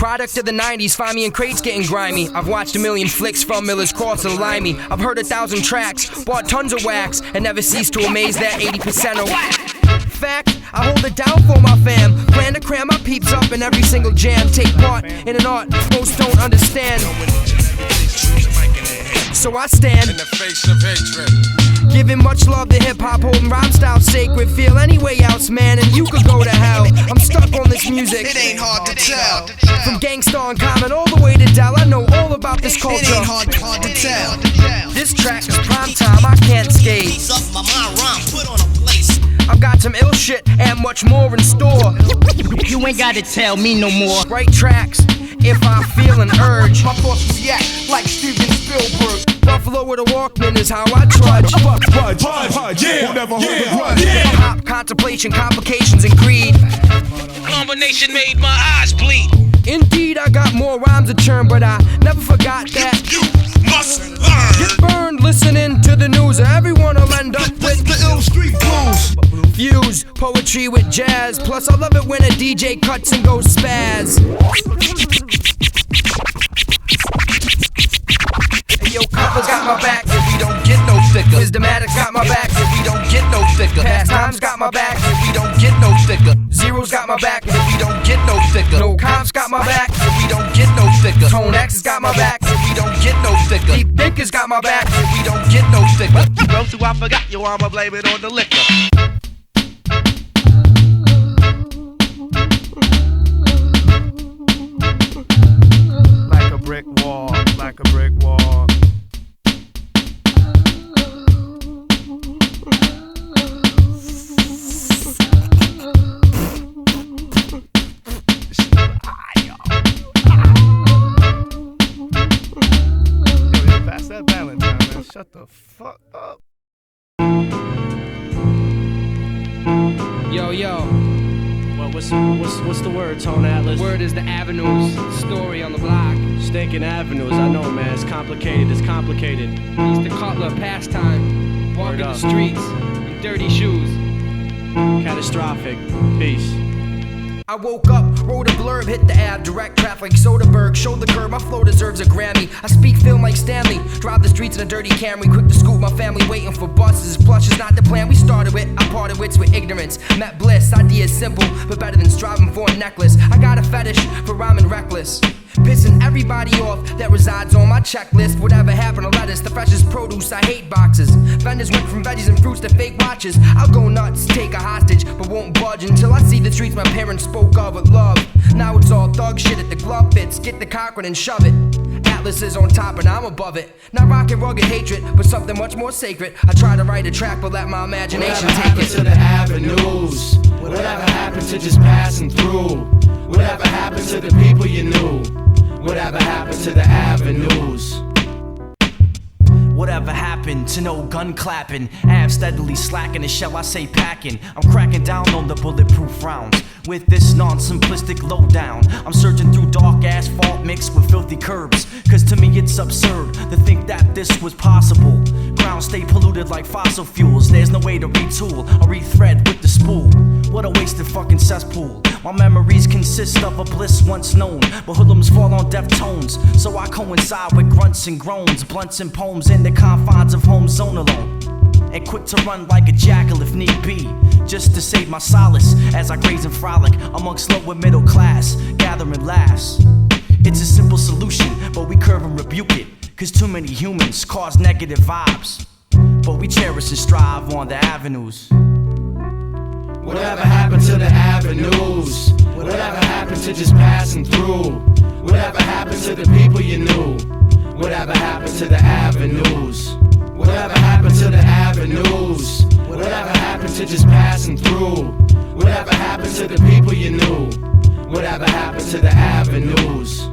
Product of the 90s, find me in crates getting grimy. I've watched a million flicks from Miller's Cross and Limey. I've heard 1,000 tracks, bought tons of wax, and never cease to amaze that 80% are whack. Fact, I hold it down for my fam. Plan to cram my peeps up in every single jam. Take part in an art most don't understand. So I stand in the face of hatred, giving much love to hip-hop, holding rhyme style sacred. Feel any way else, man, and you could go to hell. I'm stuck on this music, it ain't hard to tell. From Gangsta and Common all the way to Dell, I know all about this culture. It ain't hard to tell. This track is prime time, I can't skate. I've got some ill shit and much more in store. You ain't gotta tell me no more. Right tracks, if I feel an urge. My thoughts react like Steven Spielberg. Buffalo with a Walkman is how I trudge. Pudge, yeah, never hold a grudge. Hip-hop, contemplation, complications, and greed. Combination made my eyes bleed. Indeed, I got more rhymes to churn, but I never forgot that you must learn. Get burned listening to the news, or everyone will end up with the ill street blues. Fuse poetry with jazz. Plus, I love it when a DJ cuts and goes spaz. Yo, Copper's got my back if we don't get no thicker. Wisdomatic's got my back if we don't get no thicker. Pastime's got my back if we don't get no thicker. Zero's got my back if we don't get no thicker. No Comp's got my back if we don't get no thicker. Tone X has got my back if we don't get no thicker. Deep Thinker's got my back if we don't get no thicker. Those who I forgot, yo, I'ma blame it on the liquor. Like a brick wall, like a brick wall. Pass that Valentine, man. Shut the fuck up. Yo. What's the word, Tone Atlas? The word is the avenues, story on the block. Stinking avenues, I know, man. It's complicated. He's the Cutler pastime, walking the streets in dirty shoes. Catastrophic. Peace. I woke up, wrote a blurb, hit the ab, direct traffic like Soderbergh, showed the curb, my flow deserves a Grammy. I speak film like Stanley, drive the streets in a dirty Camry, quick to scoop my family waiting for buses. Plush is not the plan we started with, I parted wits with ignorance, met bliss, idea is simple, but better than striving for a necklace. I got a fetish for rhyming reckless, pissing everybody off that resides on my checklist. Whatever happened to lettuce, the freshest produce, I hate boxes. Vendors went from veggies and fruits to fake watches. I'll go nuts, take a hostage, but won't budge until I see the streets my parents spoke of with love. Now it's all thug shit at the glove fits, get the Cochrane and shove it. Atlas is on top and I'm above it. Not rockin' rugged hatred, but something much more sacred. I try to write a track, but let my imagination take it. To the avenues, whatever happened to just passing through? Whatever happened to the people you knew? Whatever happened to the avenues? Whatever happened to no gun clapping? Abs steadily slacking the shell I say packing. I'm cracking down on the bulletproof rounds with this non-simplistic lowdown. I'm searching through dark asphalt mixed with filthy curbs, cause to me it's absurd to think that this was possible. Ground stay polluted like fossil fuels. There's no way to retool or rethread with the spool. What a wasted fucking cesspool. My memories consist of a bliss once known, but hoodlums fall on deaf tones. So I coincide with grunts and groans, blunts and poems in the confines of home zone alone. And quick to run like a jackal if need be, just to save my solace as I graze and frolic amongst lower middle class, gathering laughs. It's a simple solution, but we curve and rebuke it, cause too many humans cause negative vibes. But we cherish and strive on the avenues. Whatever happened to the avenues? Whatever happened to just passing through? Whatever happened to the people you knew? Whatever happened to the avenues? Whatever happened to the avenues? Whatever happened to just passing through? Whatever happened to the people you knew? Whatever happened to the avenues?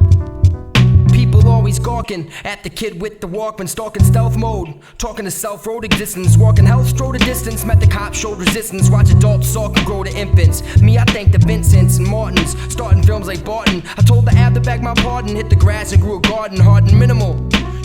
People always gawking at the kid with the Walkman, stalking stealth mode, talking to self-road existence, walking health, strode a distance, met the cops, showed resistance, watch adults sulk and grow to infants. Me, I thank the Vincents and Martins, starting films like Barton. I told the ab to beg my pardon, hit the grass and grew a garden, hard and minimal.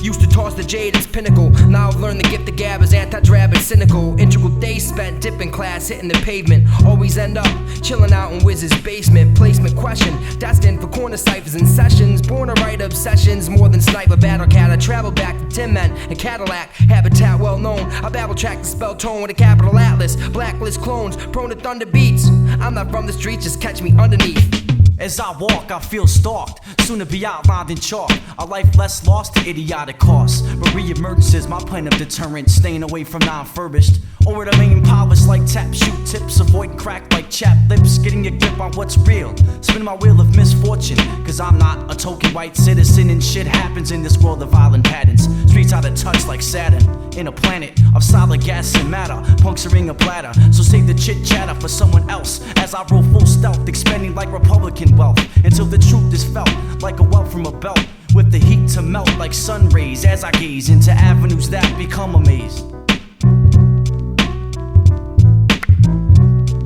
Used to toss the jade, it's pinnacle. Now I've learned the gift of gab is anti-drab and cynical. Integral days spent dipping class, hitting the pavement. Always end up chilling out in Wiz's basement. Placement question, destined for corner ciphers and sessions. Born to write obsessions, more than sniper battle cat. I travel back to Tin Men and Cadillac, habitat well known. I babble track the spell tone with a capital Atlas. Blacklist clones, prone to thunder beats. I'm not from the streets, just catch me underneath. As I walk, I feel stalked, soon to be outlined in chalk. A life less lost to idiotic costs. But re-emergence is my plan of deterrent, staying away from non-furbished. Or remain polished like tap shoot tips, avoiding crack like chapped lips, getting a grip on what's real. Spin my wheel of misfortune, cause I'm not a token white citizen, and shit happens in this world of violent patterns. Streets out of touch like Saturn, in a planet of solid gas and matter, puncturing a bladder. So save the chit chatter for someone else, as I roll full stealth, expanding like Republican wealth, until the truth is felt like a welt from a belt, with the heat to melt like sun rays, as I gaze into avenues that become a maze.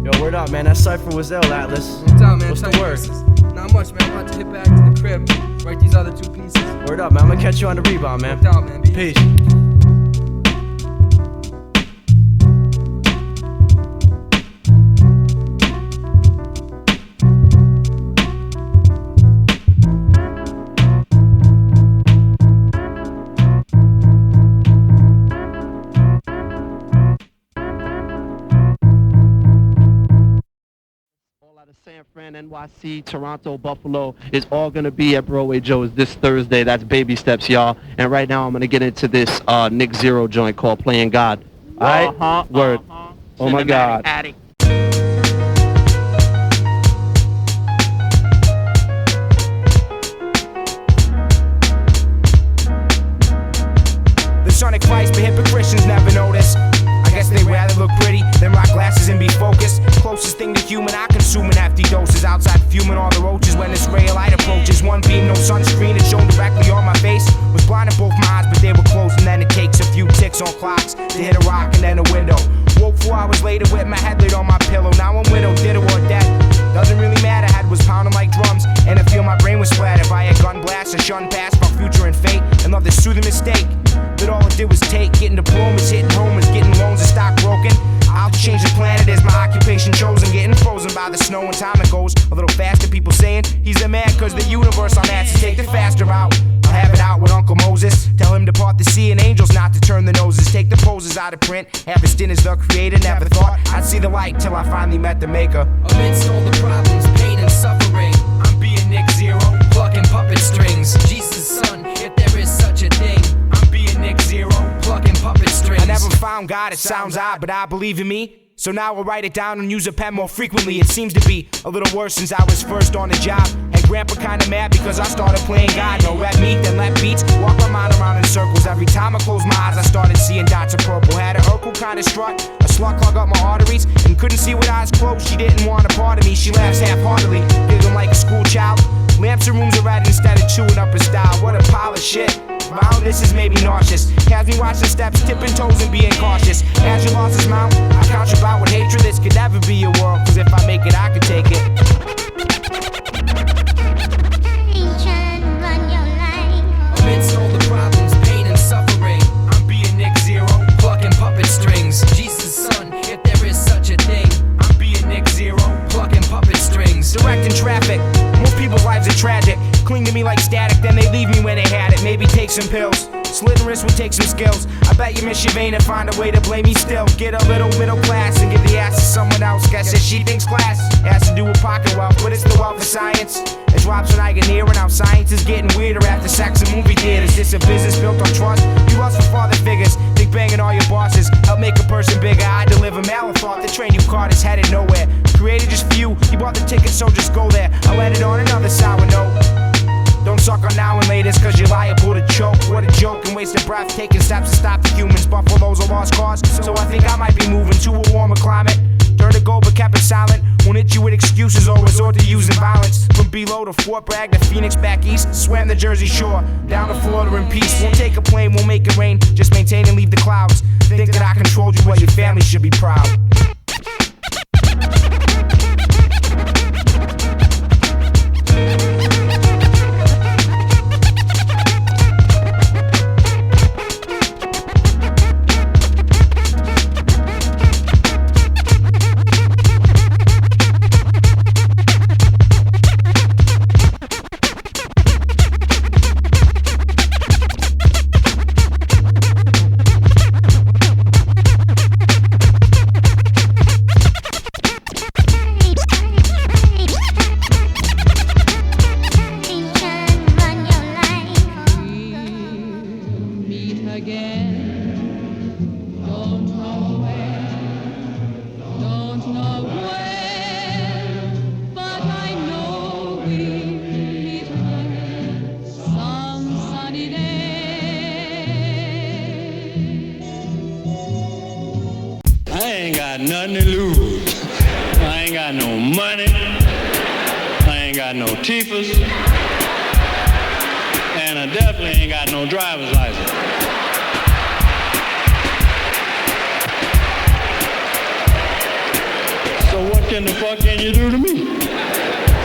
Yo, word up, man. That cipher was ill, Atlas. What's up, man? What's the word? Not much, man. I'm about to hit back to the crib, write these other two pieces. Word up, man. I'm gonna catch you on the rebound, man. What's up, man? Peace. San Fran, NYC, Toronto, Buffalo is all going to be at Broadway Joe's this Thursday. That's baby steps, y'all. And right now I'm going to get into this Nick Zero joint called Playing God. All right? Word. Oh, my God. Addict. The Sonic Christ, but hypocrites never notice. I guess they rather look pretty than rock glasses and be focused. Closest thing to human, I consume in hefty doses. Outside fuming all the roaches when this ray of light approaches. One beam, no sunscreen, it's shown directly on my face. Was blind in both my eyes, but they were closed. And then it takes a few ticks on clocks to hit a rock and then a window. Woke 4 hours later with my head laid on my pillow. Now I'm widowed, ditto or dead. Doesn't really matter, head was pounding like drums. And I feel my brain was splattered by a gun blast. A shun past my future and fate. And love to soothe a mistake. But all it did was take, getting diplomas, hitting homers, getting loans and stock broken. I'll change the planet as my occupation chosen. Getting frozen by the snow and time it goes a little faster. People saying he's the man cause the universe on that to take the faster route. I'll have it out with Uncle Moses. Tell him to part the sea and angels not to turn the noses. Take the poses out of print. Have his din as the creator. Never thought I'd see the light till I finally met the maker. Amidst all the problems, pain and suffering, I'm being Nick Zero, plucking puppet strings. Jesus' son, if there is such a thing. I'm being Nick Zero, plucking puppet strings. I never found God, it sounds odd, but I believe in me. So now I'll write it down and use a pen more frequently. It seems to be a little worse since I was first on the job. And Grandpa kinda mad because I started playing God. No red meat, then let beats. Walk my mind around in circles. Every time I closed my eyes, I started seeing dots of purple. Had a Urkel kinda strut, a slug clog up my arteries, and couldn't see with eyes closed. She didn't want a part of me. She laughs half-heartedly, giggling like a school child. Lamps and rooms are red instead of chewing up her style. What a pile of shit. Wow, this is made me nauseous. Has me watching steps, tipping toes and being cautious. As your losses mount, I count you out with hatred. This could never be your world, cause if I make it, I could take it. Amidst all the problems, pain and suffering, I'm being Nick Zero, plucking puppet strings. Jesus' son, if there is such a thing. I'm being Nick Zero, plucking puppet strings. Directing traffic, most people's lives are tragic. Cling to me like static, then they leave me when they had it. Maybe take some pills. Slitting wrists would take some skills. I bet you miss your vein and find a way to blame me still. Get a little middle class and give the ass to someone else. Guess that she thinks class has to do with pocket wealth, but it's the wealth of science. It drops when I get near, and now science is getting weirder after sex and movie theaters. This a business built on trust. You lust for father figures, think banging all your bosses help make a person bigger. I deliver mail, a thought the train you caught is headed nowhere. Created just for you, you bought the ticket, so just go there. I let it on another sour note. Don't suck on now and laters, cause you're liable to choke. What a joke and waste of breath, taking steps to stop the humans. Buffaloes are lost cause, so I think I might be moving to a warmer climate. Turn to gold but kept it silent. Won't hit you with excuses or resort to using violence. From below to Fort Bragg to Phoenix back east. Swam the Jersey Shore, down to Florida in peace. Won't take a plane, won't make it rain. Just maintain and leave the clouds. Think that I controlled you, well your family should be proud. nothing to lose. I ain't got no money. I ain't got no teethers. And I definitely ain't got no driver's license. So what can the fuck can you do to me?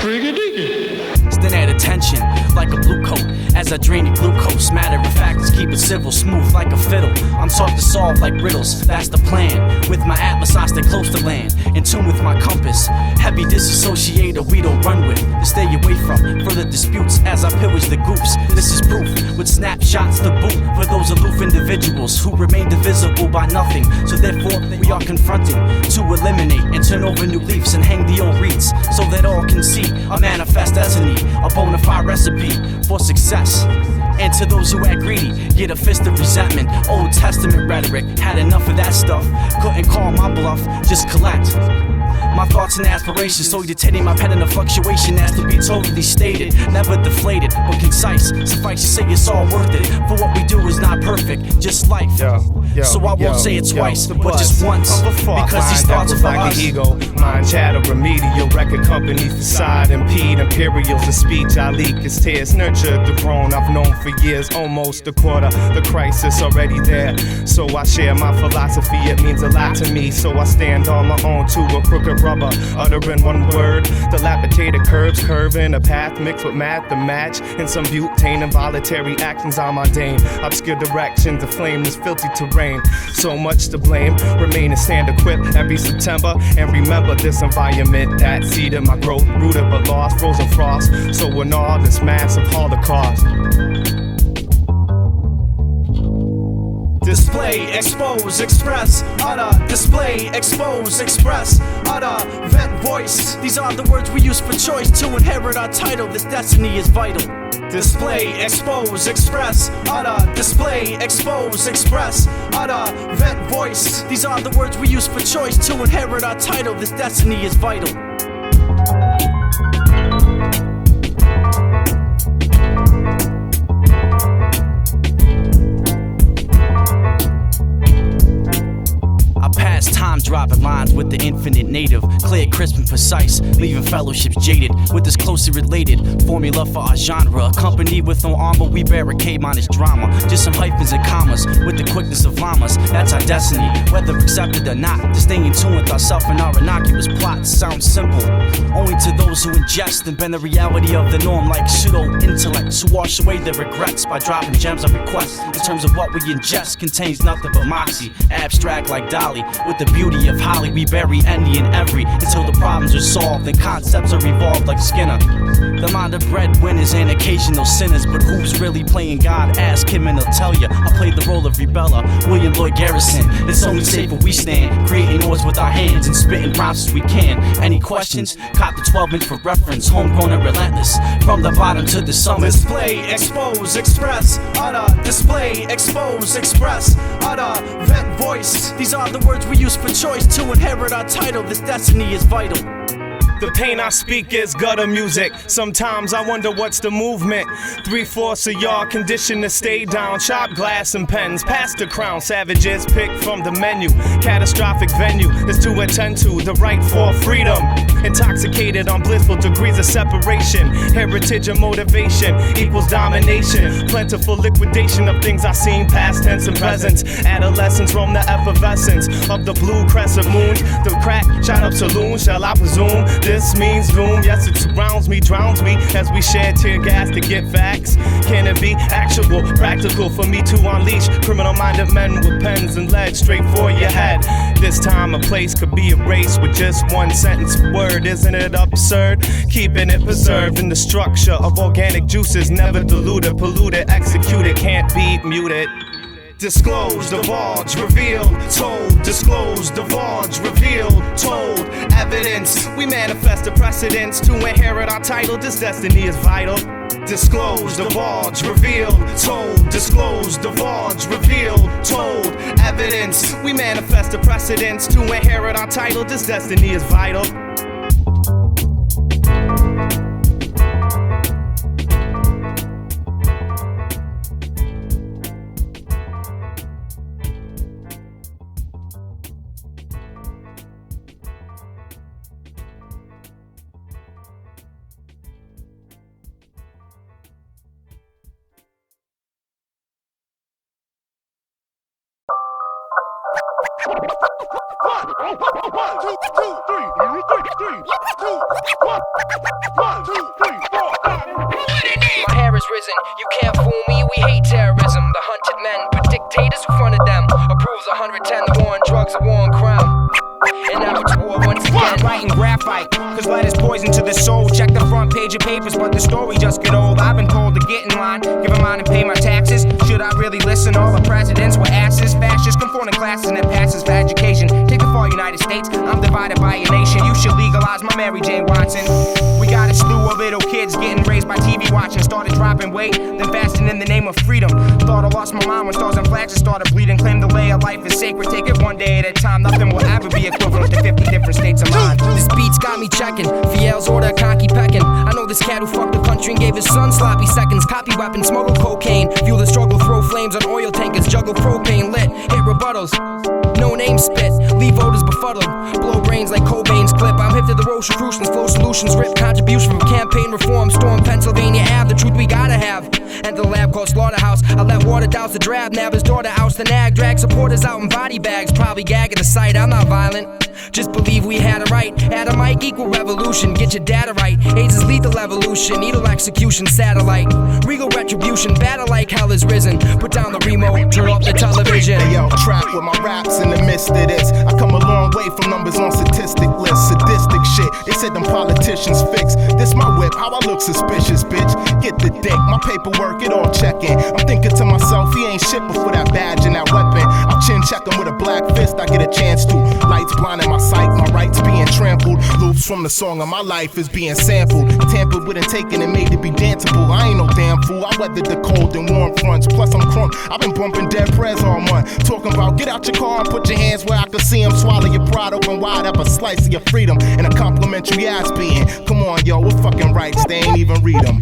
Freaky-deaky. Stand at attention like a blue coat as I drain the glucose. Matter of fact, let's keep it civil, smooth like a fiddle. I'm soft to solve like riddles, that's the plan. With my atlas, I stay close to land, in tune with my compass. Heavy disassociator, we don't run with. To stay away from further disputes as I pillage the goops. This is proof with snapshots to boot for those aloof individuals who remain divisible by nothing. So therefore, we are confronting to eliminate and turn over new leaves and hang the old wreaths so that all can see a manifest destiny, a bona fide recipe for success. And to those who act greedy, get a fist of resentment. Old Testament rhetoric, had enough of that stuff. Couldn't call my bluff, just collect my thoughts and aspirations, so dictating my pen in a fluctuation as to be totally stated, never deflated, but concise. Suffice to say it's all worth it, for what we do is not perfect, just life. So I won't say it twice, but just once, because these thoughts are for like us. An ego, mind chatter, remedial, record companies facade, impede, imperials, the speech I leak is tears, nurtured the grown I've known for years, almost a quarter, the crisis already there. So I share my philosophy, it means a lot to me, so I stand on my own to a crooked rubber, uttering one word, dilapidated curves, curving a path mixed with math, the match, and some butane involuntary actions on my dame, obscure directions, the flame this filthy terrain. So much to blame, remain and stand equipped every September, and remember this environment that seeded my growth, rooted but lost, frozen frost, so in all this massive holocaust. Display, expose, express, utter. Display, expose, express, utter. Vent, voice. These are the words we use for choice to inherit our title. This destiny is vital. Display, expose, express, utter. Display, expose, express, utter. Vent, voice. These are the words we use for choice to inherit our title. This destiny is vital. Time dropping lines with the infinite native, clear, crisp, and precise, leaving fellowships jaded with this closely related formula for our genre. Accompanied with no armor, we barricade minus drama. Just some hyphens and commas with the quickness of llamas. That's our destiny, whether accepted or not. To stay in tune with ourselves and our innocuous plots sounds simple only to those who ingest and bend the reality of the norm like pseudo intellects who wash away their regrets by dropping gems of requests. In terms of what we ingest, contains nothing but moxie, abstract like Dolly. With the beauty of Holly, we bury any and every until the problems are solved and concepts are evolved like Skinner. The mind of breadwinners and occasional sinners, but who's really playing God? Ask him and he'll tell you. I played the role of rebeller, William Lloyd Garrison. It's only safe where we stand, creating noise with our hands and spitting rhymes as we can. Any questions? Cop the 12-inch for reference, homegrown and relentless, from the bottom to the summit. Display, expose, express, utter. Display, expose, express, utter. Vent, voice. These are the words we use for choice to inherit our title. This destiny is vital. The pain I speak is gutter music. Sometimes I wonder what's the movement. 3/4 of y'all conditioned to stay down. Chop glass and pens, pass the crown. Savages pick from the menu. Catastrophic venue is to attend to. The right for freedom. Intoxicated on blissful degrees of separation. Heritage and motivation equals domination. Plentiful liquidation of things I've seen, past tense and present. Adolescence roam the effervescence of the blue crescent moon. The crack shot up saloon, shall I presume? This means doom, yes it surrounds me, drowns me as we share tear gas to get facts. Can it be actual, practical for me to unleash criminal-minded men with pens and lead straight for your head? This time a place could be erased with just one sentence word. Isn't it absurd? Keeping it preserved in the structure of organic juices, never diluted, polluted, executed, can't be muted. Disclose, divulge, reveal, told. Disclose, divulge, reveal, told. Evidence, we manifest the precedents to inherit our title. This destiny is vital. Disclose, divulge, reveal, told. Disclose, divulge, reveal, told. Evidence, we manifest the precedents to inherit our title. This destiny is vital. My hair is risen, you can't fool me, we hate terrorism. The hunted men, but dictators who fronted them. Approves 110, the war on drugs, a war on crime. And now it's war once again. Writing graphite, cause lead is poison to the soul. Check the front page of papers, but the story just get old. I've been told to get in line, give a mind and pay my taxes. Should I really listen? All the presidents were asses. Fascists conforming classes and it passes for education. Take the far United States, I'm divided by a nation. You should legalize my Mary Jane Watson. We got a slew of little kids getting raised by TV watching. Started dropping weight, then fasting in the name of freedom. Thought I lost my mind when stars and flags started bleeding. Claim the way of life is sacred, take it one day at a time. Nothing will ever be equivalent to 50 different states of mind. This beat's got me checking. Fiel's order, cocky pecking. I know this cat who fucked the country and gave his son sloppy seconds. Copy weapons, smuggle cocaine. Fuel the struggle, throw flames on oil tankers. Juggle propane lit, hit rebuttals. No name spit, leave voters befuddled. Blow brains like Cobain's clip. I'm hip to the Rosicrucians, flow solutions, rip contribution from campaign reform. Storm Pennsylvania Ave, the truth we gotta have. Enter the lab called Slaughterhouse. I let water douse the drab, nab his daughter oust the nag. Drag supporters out in body bags, probably gag at the sight. I'm not violent, just believe we had it right. Add a mic, equal revolution, get your data right. AIDS is lethal evolution, needle execution, satellite. Regal retribution, battle like hell is risen. Put down the remote, turn off the television. Hey yo, trap with my raps in the midst of this. I come a long way from numbers on statistic lists. Sadistic shit, they said them politicians fix. This my whip, how I look suspicious, bitch. Get the dick, my paperwork, it all checking. I'm thinking to myself, he ain't shit before that badge and that weapon. I'll chin check him with a black fist, I get a chance to. Lights blinding my sight, my rights being trampled. Loops from the song of my life is being sampled. Tampered with and taken and made to be danceable. I ain't no damn fool, I weathered the cold and warm fronts. Plus I'm crunk, I've been bumping dead prayers all month. Talking about get out your car and put your hands where I can see them. Swallow your pride open wide, have a slice of your freedom. And a complimentary ass being. Come on yo, what fucking rights, they ain't even read them.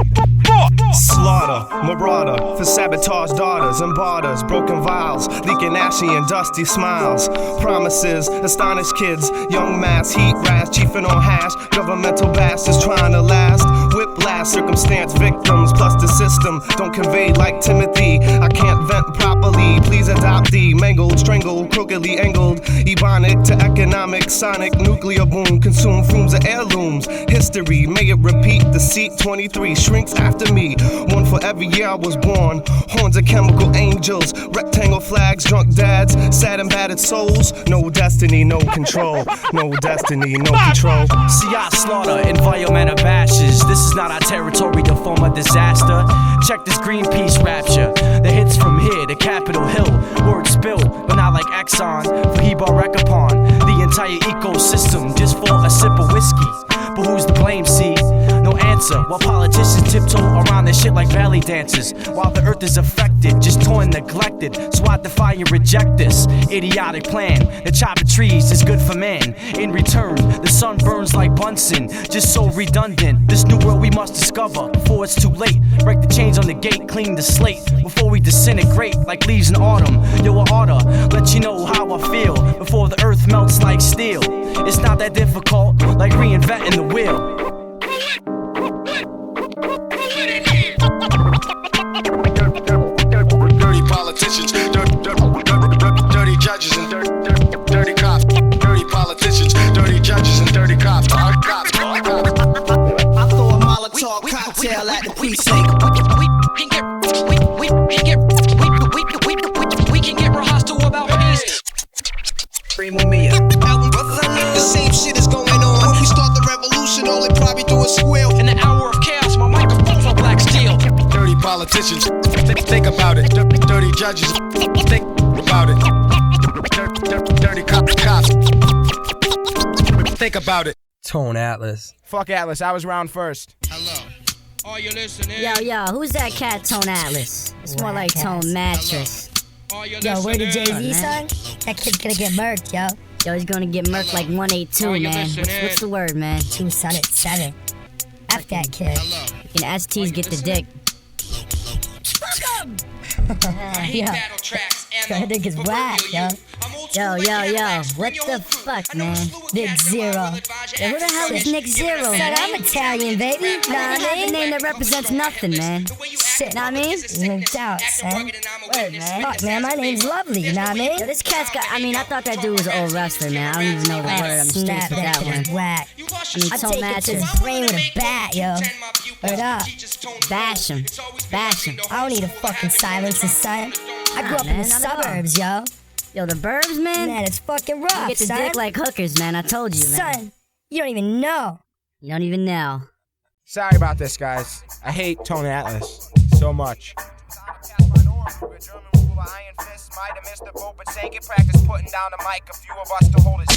Slaughter, marauder, for sabotage daughters and barters, broken vials, leaking ashy and dusty smiles. Promises, astonished kids, young mass, heat rash, chiefing on hash, governmental bastards trying to last. Whiplash, circumstance victims, plus the system don't convey like Timothy. I can't vent properly, please adopt thee. Mangled, strangled, crookedly angled, ebonic to economic, sonic, nuclear boom, consume fumes of heirlooms. History, may it repeat, the seat 23 shrinks after me. One for every year I was born. Horns of chemical angels, rectangle flags, drunk dads, sad and battered souls. No destiny, no control. No destiny, no control. See, I slaughter environmental bashes. This is not our territory to form a disaster. Check this Greenpeace rapture. The hits from here to Capitol Hill. Words spill, but not like Exxon. For Hebar wreck upon the entire ecosystem just for a sip of whiskey. But who's to blame, see? No answer. While politicians tiptoe around their shit like valley dancers. While the earth is affected, just torn, neglected. So I defy and reject this idiotic plan. The chopping trees is good for man. In return, the sun burns like Bunsen. Just so redundant. This new world we must discover before it's too late. Break the chains on the gate, clean the slate. Before we disintegrate like leaves in autumn. Yo, I oughta let you know how I feel before the earth melts like steel. It's not that difficult, like reinventing the wheel. Dirty politicians, dirty judges and dirty cops. Dirty politicians, dirty judges and dirty cops. I throw a Molotov cocktail at the precinct. We can get real hostile about peace. Primo Mia. The same shit is going on. When we start the revolution, all they probably do is squeal. In the hour of chaos, my microphone's on black steel. Dirty politicians, think about it. Dirty judges, think about it. Dirty cops, think about it. Tone Atlas. Fuck Atlas, I was round first. Hello. Are you listening? Yo, who's that cat, Tone Atlas? It's more like Tone Mattress. Yo, where the Jay-Z son? That kid's gonna get murked, yo. Yo, he's gonna get murked like 182, man. What's the word, man? 2 son at 7. F that kid. Can STs get the dick? Fuck him! Yo, that dick is whack, yo. Yo, what the fuck, man? Nick Zero. Yo, who the hell is Nick Zero? Son, I'm Italian, baby. Nah, I have a name that represents nothing, man. shit, know what I mean? No doubt, son. Word, man. Fuck, man, my name's Lovely, you know what I mean? Yo, this cat's got, I mean, I thought that dude was an old wrestler, man. I don't even know the word on the streets for that one. Whack. I mean, I Tone take it to Matches. his brain with a bat, yo. Word up. Bash him. Bash him. I don't need a fucking silencer, son. I grew up in the suburbs, yo. Yo, the burbs, man? Man, it's fucking rough, You get the son. dick like hookers, man. I told you, man. Son, you don't even know. You don't even know. Sorry about this, guys. I hate Tone Atlas so much.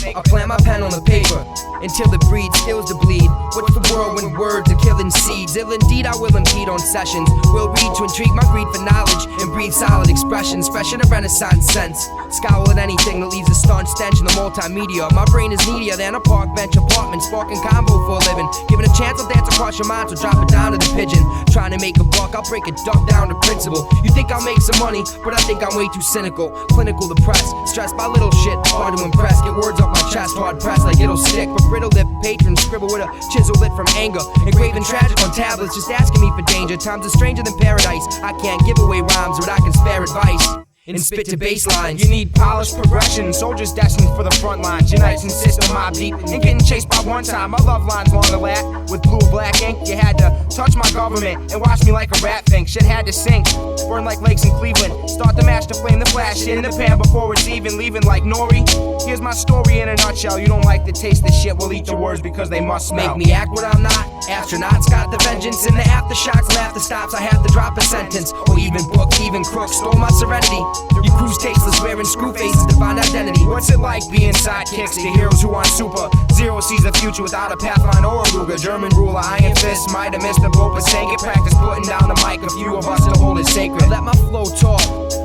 I plant my pen on the paper until it breeds, skills to bleed. What's the world when words are killing seeds? Ill indeed, I will impede on sessions. Will read to intrigue my greed for knowledge and breathe solid expressions, fresh in a Renaissance sense. Scowl at anything that leaves a staunch stench in the multimedia. My brain is needier than a park bench apartment, sparking combo for a living. Given a chance, I'll dance across your mind, so drop it down to the pigeon. Trying to make a buck, I'll break a duck down to principle. You think I'll make some money, but I think I'm way too cynical. Clinical depressed, stressed by little shit, hard to impress. Get words off my chest, hard pressed like it'll stick. But brittle lip patrons scribble with a chisel lit from anger, engraving tragic on tablets, just asking me for danger. Times are stranger than paradise. I can't give away rhymes, but I can spare advice and spit to bass lines. You need polished progression, soldiers destined for the front lines. Unites and system mob deep, and getting chased by one time. My love lines long to lat, with blue black ink. You had to touch my government and watch me like a rat thing. Shit had to sink, burn like lakes in Cleveland. Start the match to flame the flash in the pan before it's even leaving like nori. Here's my story in a nutshell. You don't like the taste of shit, we'll eat your words because they must smell. Make me act what I'm not. Astronauts got the vengeance in the aftershocks and after stops. I have to drop a sentence, or even book, even crook stole my serenity. You cruise tasteless, wearing screw faces to find identity. What's it like being sidekicks to heroes who aren't super? Zero sees the future without a pathline or a Ruger. German ruler, iron fist, might have missed the boat, but sank it. Practice putting down the mic, a few of us to hold it sacred. Let my flow talk,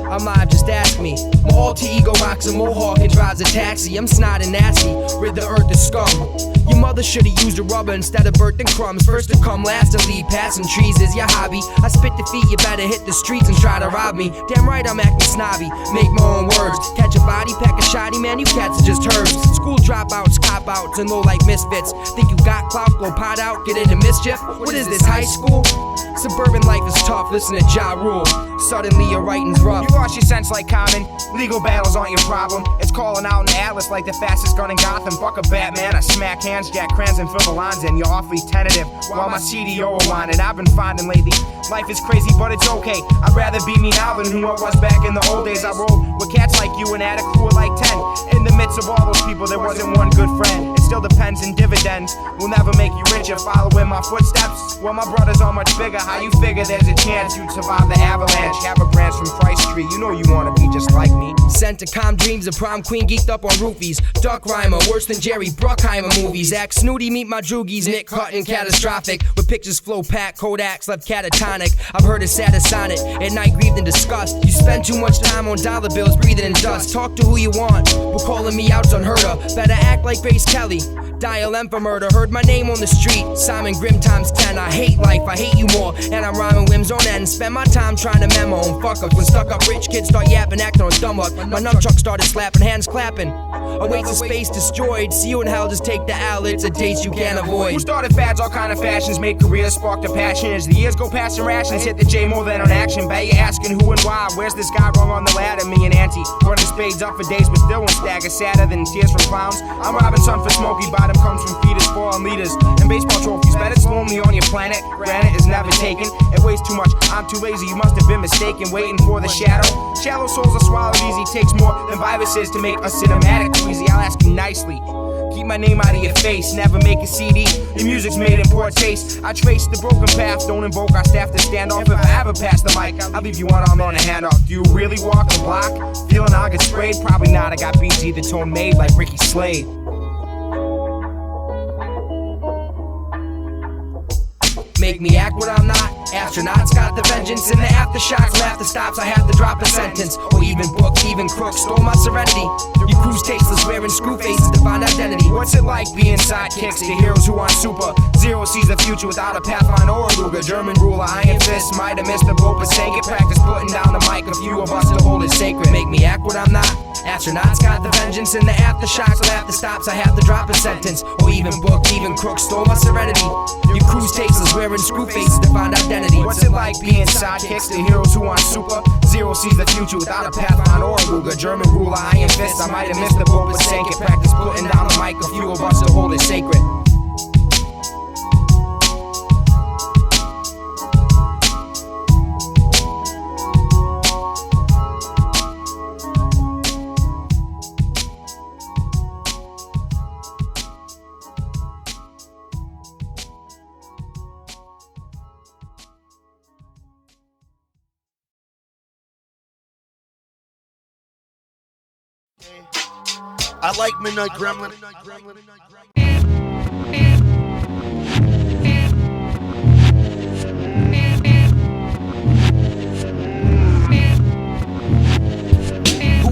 I'm live, just ask me. My alter ego rocks a mohawk and drives a taxi. I'm snot and nasty, rid the earth of scum. Your mother should've used a rubber instead of birthing crumbs. First to come, last to leave, passing trees is your hobby. I spit defeat, you better hit the streets and try to rob me. Damn right I'm acting snobby, make my own words. Catch a body, pack a shoddy, man, you cats are just herbs. School dropouts, cop-outs, and low-life misfits. Think you got clout, blow pot out, get into mischief? What is this, high school? Suburban life is tough, listen to Ja Rule. Suddenly your writing's rough. You lost your sense like Common. Legal battles aren't your problem. It's calling out an atlas like the fastest gun in Gotham. Buck a Batman, I smack hands, jack crayons and fill the lines in. You're awfully tentative while my CDO are whining. I've been finding lately, life is crazy but it's okay. I'd rather be me now than who I was back in the old days. I rolled with cats like you and had a crew of like 10. In the midst of all those people there wasn't one good friend. It still depends in dividends, will never make you richer. Following my footsteps, well my brothers are much bigger. How you figure there's a chance you'd survive the avalanche? Have a branch from Price Street, you know you wanna be just like me. Sent to calm dreams, a prom queen geeked up on roofies. Duck rhymer, worse than Jerry Bruckheimer movies. Act snooty, meet my droogies, Nick Hutton, catastrophic. With pictures flow packed, Kodaks left catatonic. I've heard a sadder sonnet, at night grieved in disgust. You spend too much time on dollar bills, breathing in dust. Talk to who you want, but calling me out's unheard of. Better act like Grace Kelly, dial M for murder. Heard my name on the street, Simon Grimm times 10. I hate life, I hate you more, and I'm rhyming whims on end. Spend my time trying to memo on fuck-ups. When stuck-up rich kids start yapping, acting on dumb luck. My nunchuck started slapping, hands clapping. Awaits a space destroyed, see you in hell, just take the L. It's a date you can't avoid. Who started fads, all kind of fashions, made careers, sparked a passion. As the years go past and rations, hit the J more than on action. Bet you asking who and why, where's this guy wrong on the ladder? Me and Auntie, running spades up for days, but still won't stagger. Sadder than tears from clowns. I'm robbing sun for Smokey, bottom comes from feeders, fallen leaders, and baseball trophies. Bet it's lonely on your planet, granite is never taken. It weighs too much, I'm too lazy, you must have been mistaken. Waiting for the shadow, shallow souls are swallowed easy. Takes more than viruses to make a cinematic Tyeaze. I'll ask you nicely, keep my name out of your face, never make a CD. Your music's made in poor taste. I trace the broken path, don't invoke our staff to stand off. If I ever pass the mic, I'll leave you one arm on a handoff. Do you really walk the block? Feeling I'll get sprayed? Probably not, I got BG the tone made like Ricky Slade. Make me act what I'm not. Astronauts got the vengeance in the aftershocks and after stops. I have to drop a sentence, or even book, even crook stole my serenity. You cruise tasteless, wearing screw faces to find identity. What's it like being sidekicks to heroes who aren't super? Zero sees the future without a pathline or a Ruger. German ruler, iron fist, might have missed the boat, but sank it. Practice putting down the mic, a few of us to hold it sacred. Make me act what I'm not. Astronauts got the vengeance in the aftershocks and after stops. I have to drop a sentence, or even book, even crook stole my serenity. You cruise tasteless, wearing screw faces to find identity. insanity. What's it like being sidekicks to heroes who aren't super? Zero sees the future without a pathfinder or a Ruger. German ruler, iron fist, I might have missed the boat, but sank it. Practice putting down the mic, a few of us to hold it sacred. I like Midnight Gremlin.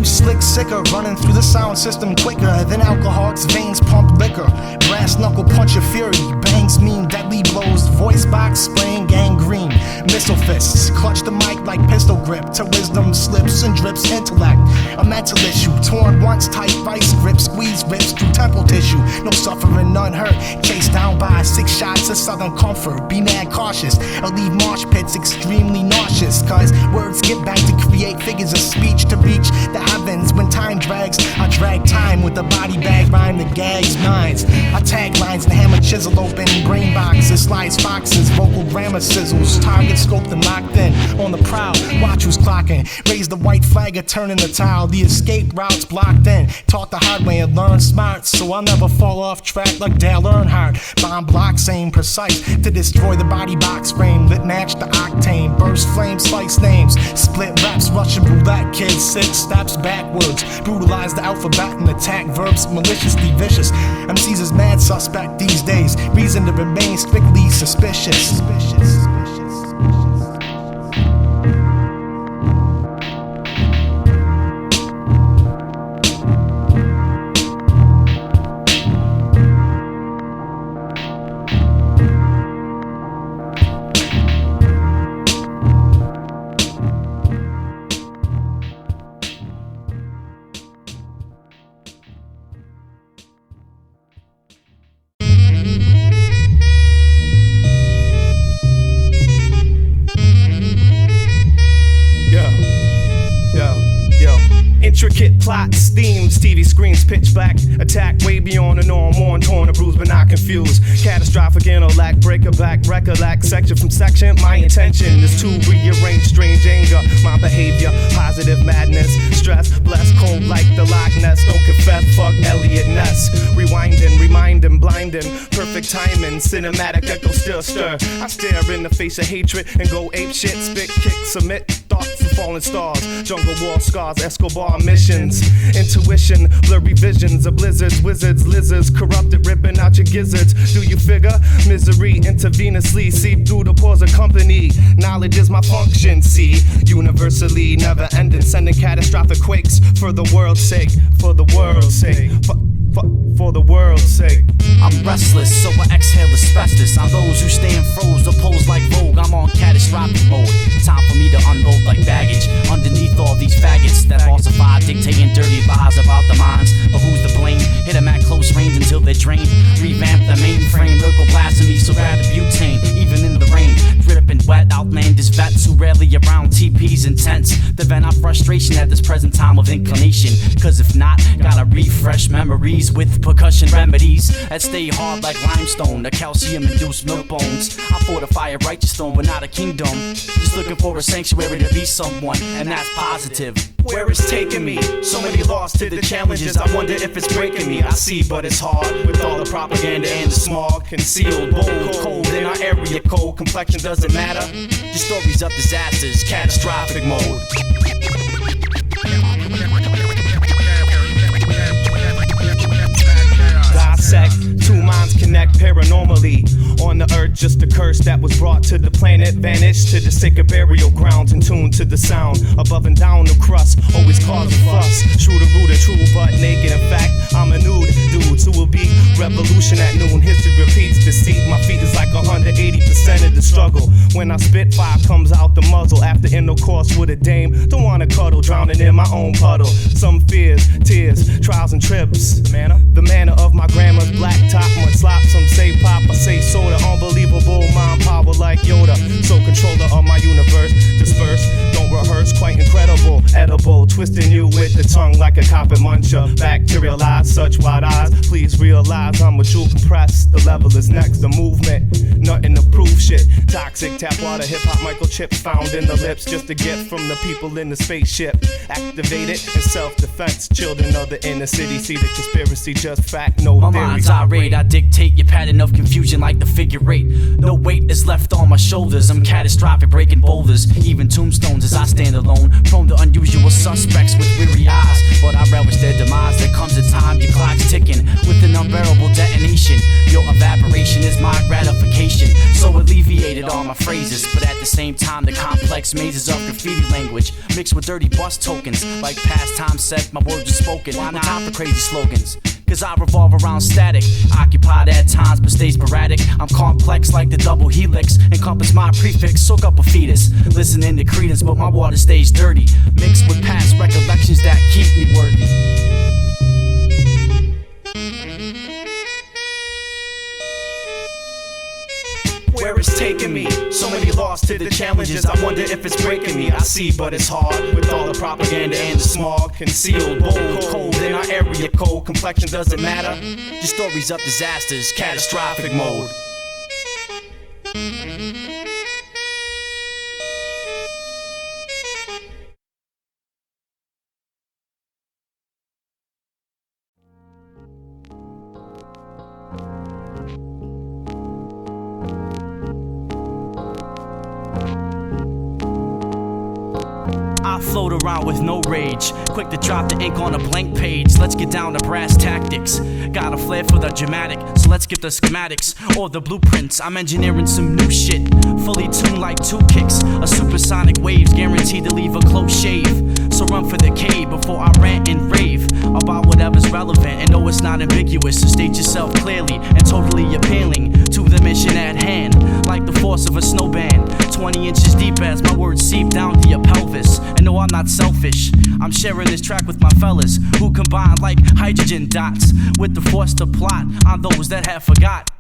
Slick sicker, running through the sound system quicker than alcoholics' veins pump liquor. Brass knuckle punch of fury, bangs mean deadly blows, voice box spraying gangrene. Missile fists, clutch the mic like pistol grip, till wisdom slips and drips intellect. A mental issue, torn once tight vice grip, squeeze rips through temple tissue. No suffering, none hurt, chased down by 6 shots of southern comfort. Be mad cautious, or leave marsh pits extremely nauseous, cause words get back to create figures of speech to reach the heavens. When time drags, I drag time with a body bag rhyme that gags minds. I tag lines and hammer chisel open brain boxes, slice foxes, vocal grammar sizzles, target scoped and locked in. On the prowl, watch who's clocking, raise the white flag or turning the tile. The escape routes blocked in, taught the hard way and learn smart, so I'll never fall off track like Dale Earnhardt. Bomb blocks aim precise to destroy the body box frame, lit match the octane, burst flames, slice names, split reps, Russian roulette kids, 6 steps backwards, brutalize the alphabet and attack verbs maliciously vicious. MC's is mad suspect these days, reason to remain strictly suspicious. Intricate plots, themes, TV screens, pitch black. Attack way beyond the norm, worn, torn, and bruised, but not confused. Catastrophic intellect, break a back, recollect, section from section. My intention is to rearrange strange anger, my behavior, positive madness, stress, blessed, cold like the Loch Ness. Don't confess, fuck Elliot Ness. Rewinding, reminding, blinding, perfect timing, cinematic echo still stir. I stare in the face of hatred and go ape shit, spit, kick, submit, thoughts of fallen stars, jungle war scars, Escobar missions, intuition, blurry visions of blizzards, wizards, lizards, corrupted, ripping out your gizzards. Do you figure? Misery intravenously seep through the pores of company. Knowledge is my function, see, universally never ending, sending catastrophic quakes for the world's sake, for the world's sake, for the world's sake. I'm restless, so I exhale asbestos on those who stand froze, opposed like Vogue. I'm on catastrophic mode. Time for me to unload like baggage underneath all these faggots that falsify, dictating dirty lies about the minds. But who's to blame? Hit them at close range until they're drained. Revamp the mainframe, lyrical blasphemy, so grab the butane, even in the rain. Dripping wet, outlandish vets who rarely around TP's intense. The vent our frustration at this present time of inclination. Cause if not, gotta refresh memories with percussion remedies that stay hard like limestone, the calcium-induced milk bones. I fortify a righteous throne, but not a kingdom. Just looking for a sanctuary to be someone, and that's positive. Where it's taking me, so many lost to the challenges. I wonder if it's breaking me. I see, but it's hard with all the propaganda and the smog. Concealed, bold, cold in our area code. Complexion doesn't matter. Just stories of disasters, catastrophic mode. Dissect, two minds connect paranormally. On the earth, just a curse that was brought to the planet. Vanished to the sacred burial grounds and tuned to the sound. Above and down the crust, always cause a fuss. True to root and true, but naked. In fact, I'm a nude dude, so will be revolution at noon. History repeats deceit. My feet is like 180% of the struggle. When I spit, fire comes out the muzzle. After after intercourse with a dame. Don't wanna cuddle, drowning in my own puddle. Some fears, tears, trials and trips. The manner of my grandma's black top, much slop. Some say pop, I say soda. Unbelievable mind power like Yoda. So controller of my universe, disperse, don't rehearse, quite incredible. Edible, twisting you with the tongue like a carpet muncher. Bacterialized, such wide eyes. Please realize I'm a jewel compressed. The level is next, the movement, nothing to prove shit. Toxic tap water, hip hop microchips found in the lips. Just a gift from the people in the spaceship. Activated in self-defense. Children of the inner city see the conspiracy, just fact, no my theory. mind's irate, I dictate your pattern of confusion like the figure eight. No weight is left on my shoulders. I'm catastrophic, breaking boulders, even tombstones as I stand alone. Prone to unusual suspects with weary eyes, but I relish their demise. There comes a time your clock's ticking with an unbearable detonation. Your evaporation is my gratification, so alleviated all my phrases. But at the same time, the complex mazes of graffiti language mixed with dirty bus tokens. Like past time said, my words are spoken. No time for crazy slogans, cause I revolve around static. Occupied at times but stay sporadic. I'm complex like the double helix. Encompass my prefix, soak up a fetus. Listening to credence but my water stays dirty. Mixed with past recollections that keep me worthy. Where it's taking me, so many lost to the challenges. I wonder if it's breaking me. I see, but it's hard with all the propaganda and the smog. Concealed, bold, cold in our area code. Complexion doesn't matter. Your stories of disasters, catastrophic mode. I float around with no rage, quick to drop the ink on a blank page. Let's get down to brass tactics. Got a flair for the dramatic, so let's get the schematics or the blueprints. I'm engineering some new shit, fully tuned like 2 kicks. A supersonic waves guaranteed to leave a close shave. So run for the cave before I rant and rave about whatever's relevant. And no, it's not ambiguous, so state yourself clearly and totally appealing to the mission at hand. Like the force of a snowband, 20 inches deep as my words seep down to your pelvis. And no, I'm not selfish, I'm sharing this track with my fellas who combine like hydrogen dots with the force to plot on those that have forgot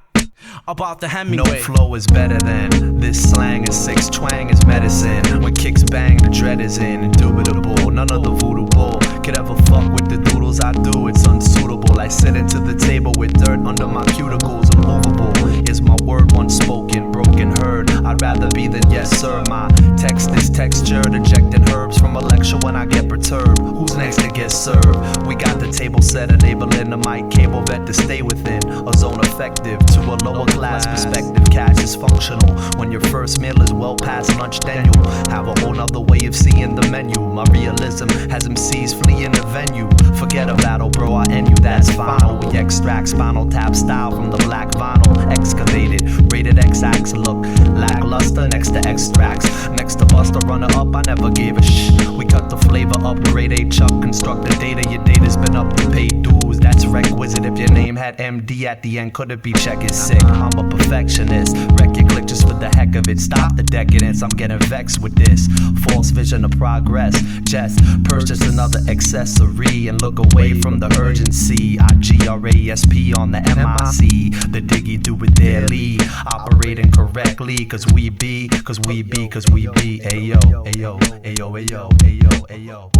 about the Hemingway. No flow is better than this slang is 6 twang is medicine. When kicks bang, the dread is indubitable. None of the voodoo bull could ever fuck with the doodles I do. It's unsuitable. I sit into the table with dirt under my cuticles. Immovable is my word once spoken, broken heard. I'd rather be than yes sir. My text is textured, ejecting herbs from a lecture when I get perturbed. Who's next to get served? We got the table set, enabling the mic cable vet to stay within a zone effective to a lower class perspective. Cash is functional when your first meal is well past lunch. Then you'll have a whole nother way of seeing the menu. My realism has MCs fleeing the venue. Forget a battle, bro, I end you, that's final. We extract spinal tap style from the black vinyl. Excavated, rated X-Ax, look lackluster next to extracts. Next to Buster, runner up, I never gave a shh. We cut the flavor up, grade A chuck, construct the data. Your data's been up to pay dues, that's requisite. If your name had MD at the end, could it be check it sick? I'm a perfectionist, wreck your click just for the heck of it. Stop the decadence, I'm getting vexed with this false vision of progress. Just purchase another accessory and look away from the urgency. IGRASP on the MIC, the diggy do it daily, operating correctly, cause we be, ayo, ayo, ayo, ayo, ayo, ayo.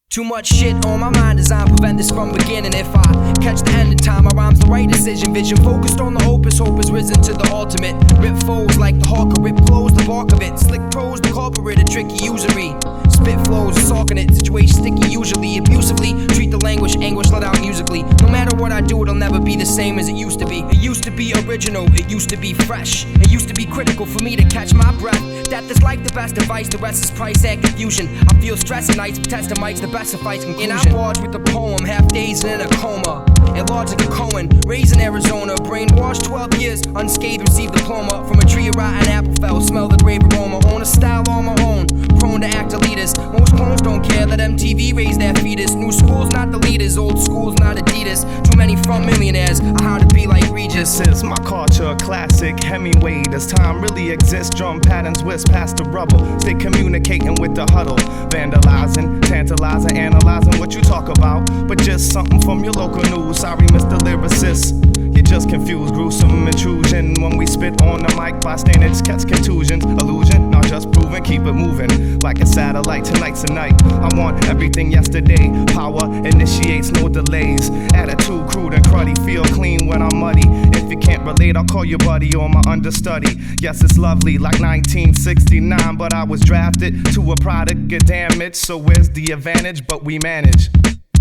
Too much shit on my mind, designed to prevent this from beginning. If I catch the end in time, my rhyme's the right decision. Vision focused on the opus, hope is risen to the ultimate. Rip foes like the hawker, rip close the bark of it. Slick pros, the culprit, a tricky usury. Spit flows, sulking it, situation sticky usually. Abusively, treat the language, anguish let out musically. No matter what I do, it'll never be the same as it used to be. It used to be original, it used to be fresh. It used to be critical for me to catch my breath. Death is like the best advice, the rest is price and confusion. I feel stress at nights, but testing mics, the best suffice conclusion. And I barge with a poem, half dazed and in a coma. illogical Cohen, raised in Arizona, brainwashed 12 years, unscathed, received diploma from a tree of rotten apple fell, smell the grave aroma, own a style on my own, prone to act elitist. Most clones don't care that MTV raised their fetus. New schools not the leaders, old schools not Adidas. Too many front millionaires are how to be like Regis. This is my culture, classic Hemingway. Does time really exist? Drum patterns whisk past the rubble. Stay communicating with the huddle, vandalizing, tantalizing, analyzing what you talk about, but just something from your local news. Sorry, Mr. Lyricist, you're just confused. Gruesome intrusion when we spit on the mic. Bystanders catch contusions, illusion, not just proven. Keep it moving like a satellite. Tonight's the night. I want everything yesterday. Power initiates, no delays. Attitude crude and cruddy. Feel clean when I'm muddy. If you can't relate, I'll call you buddy or my understudy. Yes, it's lovely like 1969, but I was drafted to a product of damage. So where's the advantage? But we manage.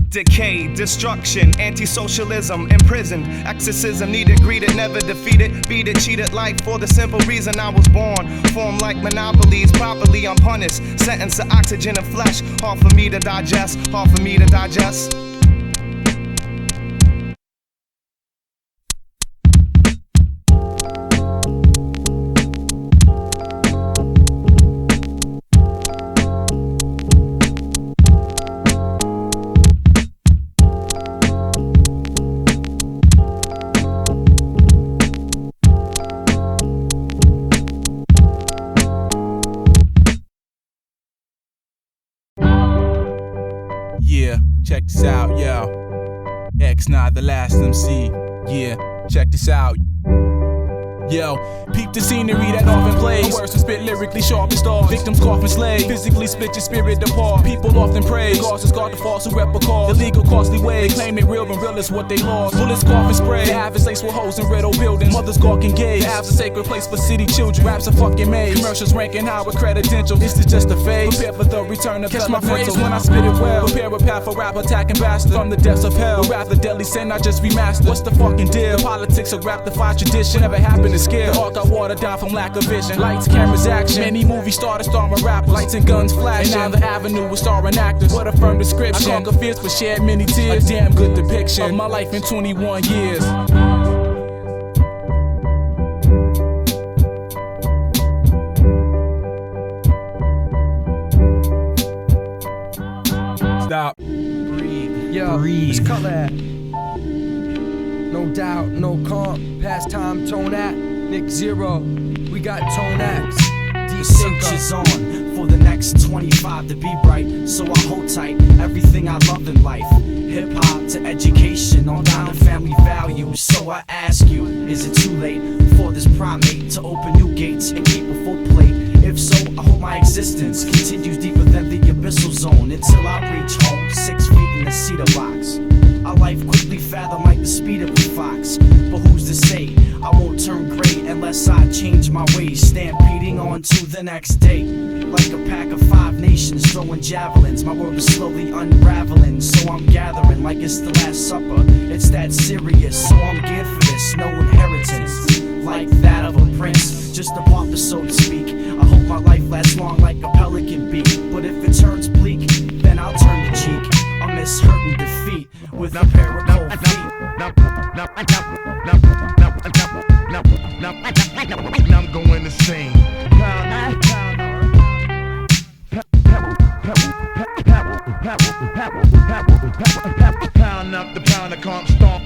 Decay, destruction, anti-socialism, imprisoned, exorcism, needed, greeted, never defeated, beat it, cheated life for the simple reason I was born. Formed like monopolies, properly I'm punished. Sentenced to oxygen and flesh, hard for me to digest, hard for me to digest. Yeah, check this out, yo. X not the last MC. Yeah, check this out. Yo, peep the scenery that often plays. The words are spit lyrically sharp as stars. Victims cough and slay. Physically split your spirit apart. People often praise. Causes guard the false who rep a cause. Illegal costly ways. They claim it real and real is what they lost. Bullets cough and spray. The average lace with holes in red old buildings. Mothers gawk and gaze. The app's a sacred place for city children. Rap's a fucking maze. Commercials ranking high with credentials. Is this just a phase? Prepare for the return of catch my phrase when I spit it well. Prepare a path for rap attacking bastards from the depths of hell. But rather deadly sin, I just remastered. What's the fucking deal? Politics of rap defy tradition. Never happened to scale. The art got watered down from lack of vision. Lights, cameras, action. Many movie stars starring rappers. Lights and guns flashing. And now the avenue with starring actors. What a firm description. I conquer fears but shed many tears. A damn good depiction of my life in 21 years. Stop. Breathe. Yo, let's cut that. No doubt, no comp. Pastime, tone at. Nick Zero. We got Tone X. The search is on for the next 25 to be bright. So I hold tight everything I love in life. Hip hop to education on down to family values. So I ask you, is it too late for this primate to open new gates and keep a full plate? If so, I hope my existence continues deeper than the abyssal zone until I reach home, 6 feet in the cedar box. Our life quickly fathom like the speed of a fox. But who's to say I won't turn gray unless I change my ways, stampeding on to the next day. Like a pack of 5 nations throwing javelins, my world is slowly unraveling. So I'm gathering like it's the last supper. It's that serious, so I'm geared for this. No inheritance like that of a prince, just a pauper so to speak. I hope my life lasts long like a pelican beak. But if it turns bleak, then I'll turn the cheek. I'll miss hurt and defeat with a pair of cold feet. I'm going insane. Pound up the pound, I can't stomp.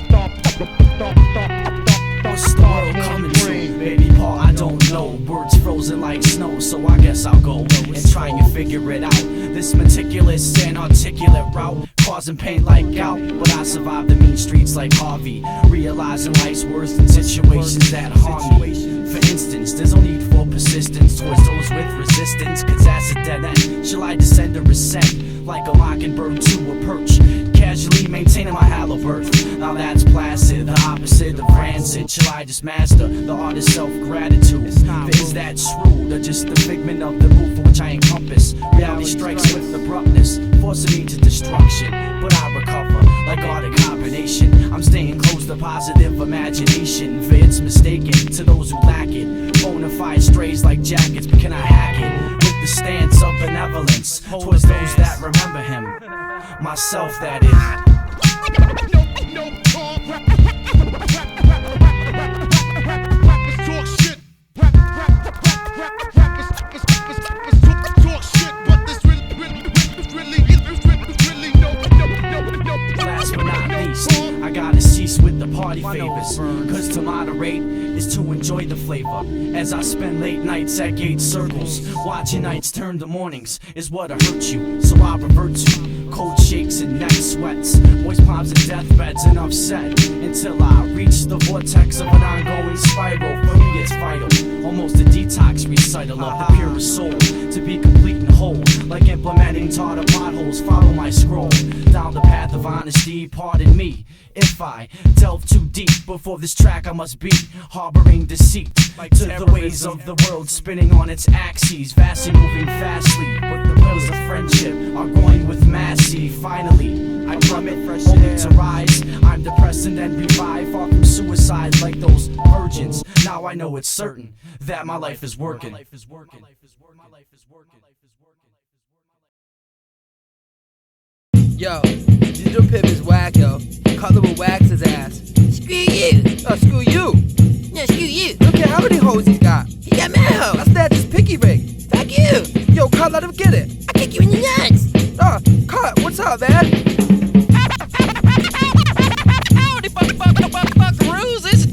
What's the world coming to? Baby Paul, I don't know. Words frozen like snow, so I guess I'll go and try and figure it out. This meticulous and articulate route causing pain like gout, but I survived the mean streets like Harvey, realizing life's worse than situations that harm me. For instance, there's no need for persistence towards those with resistance, cause that's a dead end. Shall I descend or ascend like a mockingbird to a perch, casually maintaining my hollow birth? Now that's placid, the opposite of rancid. Shall I just master the art of self-gratitude? Is that true, or just the figment of the mood for which I encompass? Reality strikes with abruptness, forcing me to destruction, but I recover like art of combination. I'm staying close to positive imagination, for it's mistaken to those who lack it. Bonafide strays like jackets, but can I hack it with the stance of benevolence towards those that remember him? Myself, that is. No talk, I gotta cease with the party favors, cause to moderate is to enjoy the flavor. As I spend late nights at gate circles, watching nights turn to mornings is what hurt you, so I revert to cold shakes and neck sweats, moist palms and deathbeds and upset, until I reach the vortex of an ongoing spiral. For me it's vital, almost a detox recital of the purest soul, to be complete and whole, like implementing tartar potholes. Follow my scroll down the path of honesty. Pardon me if I delve too deep. Before this track I must be harboring deceit, to the ways of the world spinning on its axes, vastly moving fastly, but the wheels of friendship are going with massy. Finally I plummet, only to rise. I'm depressed and then revive, far from suicide like those virgins. Now I know it's certain that my life is working. Yo, Digital Pimp is whack, yo. Cutler will wax his ass. Screw you. Oh, screw you. No, screw you. Look at how many hoes he's got. He got mad hoes. I snatched his pinky ring. Fuck you. Yo, Cut, let him get it. I kick you in the nuts. Cut, what's up, man? Howdy, buckaroos. It's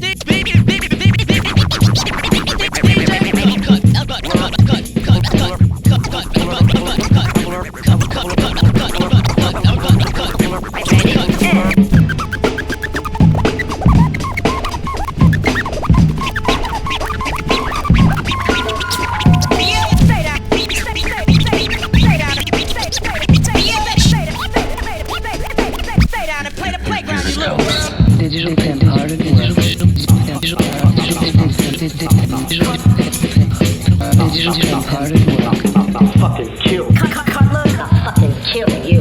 Digital pimp hard at work. Digital pimp hard at work. I'll fucking kill. Look, I'll fucking kill you.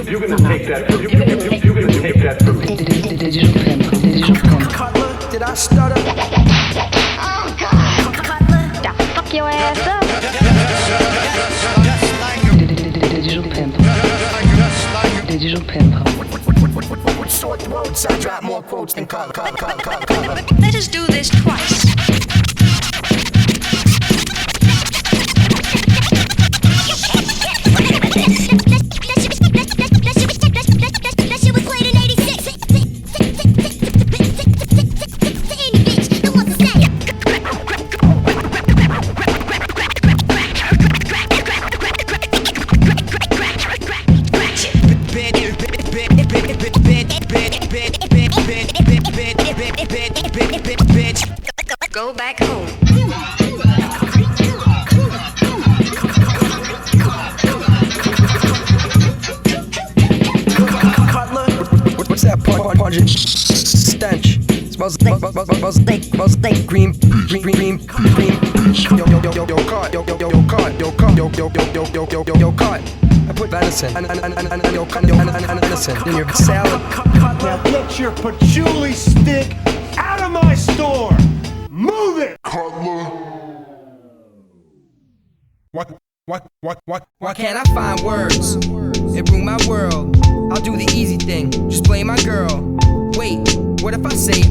You're gonna take that. You're gonna take that from me. Digital pimp. Cutler, did I stutter? Oh God. Cutler, fuck your ass up. Digital pimp. Digital pimp. Short throats, I drop more quotes than color. Let us do this twice. That shit was played in 86. Any bitch that wants to say Go back home. What's that pungent stench? Smells like green. Yo, cut. I put venison and venison in your salad. Now get your patchouli stick out of my store. Move it, Cutler. Why can't I find words? It ruined my world. I'll do the easy thing, just blame my girl. Wait, what if I say,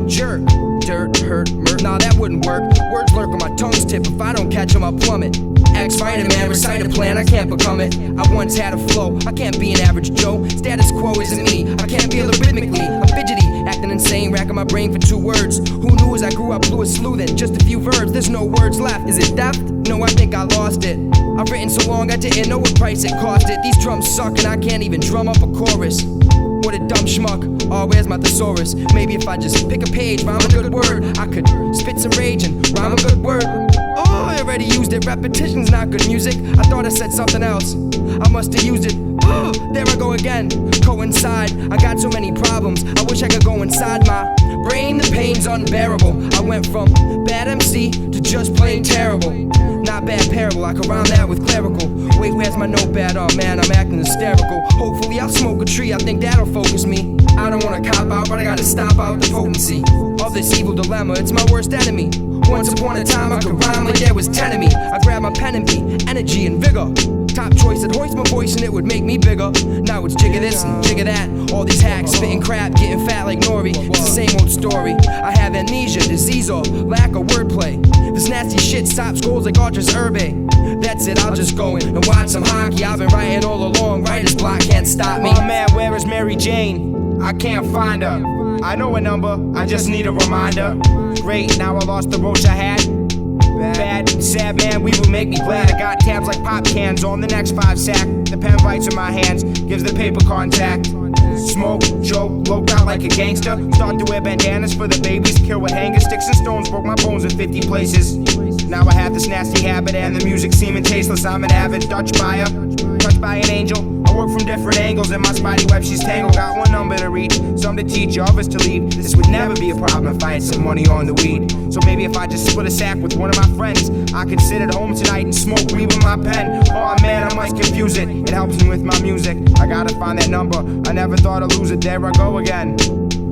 jerk? Dirt, hurt, murk, nah, that wouldn't work. Words lurk on my tongue's tip, if I don't catch them, I'll plummet. Ex-Spider-Man, recite a plan, I can't become it. I once had a flow, I can't be an average Joe. Status quo isn't me, I can't be rhythmically. I'm fidgety, acting insane, racking my brain for 2 words. Who knew as I grew up blew a slew then, just a few verbs, there's no words left. Is it theft? No, I think I lost it. I've written so long I didn't know what price it cost it. These drums suck and I can't even drum up a chorus. What a dumb schmuck, oh where's my thesaurus? Maybe if I just pick a page, rhyme a good word, I could spit some rage and rhyme a good word. Oh, I already used it, repetition's not good music. I thought I said something else, I must have used it. Oh, there I go again, coincide. I got so many problems, I wish I could go inside my brain. The pain's unbearable. I went from bad MC to just plain terrible. Not bad parable, I could rhyme that with clerical. Wait, where's my notepad? Oh man, I'm acting hysterical. Hopefully I'll smoke a tree, I think that'll focus me. I don't wanna cop out, but I gotta stop out the potency of this evil dilemma. It's my worst enemy. Once upon a time I could rhyme like there was 10 of me. I grabbed my pen and beat energy and vigor. Top choice, I'd hoist my voice and it would make me bigger. Now it's jigger this and jigger that. All these hacks, spitting crap, getting fat like Nori. It's the same old story. I have amnesia, disease or lack of wordplay. This nasty shit stops goals like Archer's Herbe. That's it, I'll just go in and watch some hockey. I've been writing all along, writer's block can't stop me. Oh man, where is Mary Jane? I can't find her. I know a number, I just need a reminder. Great, now I lost the roach I had. Bad, sad man, we will make me glad. I got tabs like pop cans on the next 5 sack. The pen writes in my hands, gives the paper contact. Smoke, joke, loped out like a gangster. Start to wear bandanas for the babies. Kill with hanger sticks and stones, broke my bones in 50 places. Now I have this nasty habit and the music seeming tasteless. I'm an avid Dutch buyer, touched by an angel. I work from different angles in my spidey web, she's tangled. Got one number to reach, some to teach, others to leave. This would never be a problem if I had some money on the weed. So maybe if I just split a sack with one of my friends, I could sit at home tonight and smoke weed with my pen. Oh man, I must confuse it, it helps me with my music. I gotta find that number, I never thought I'd lose it, there I go again.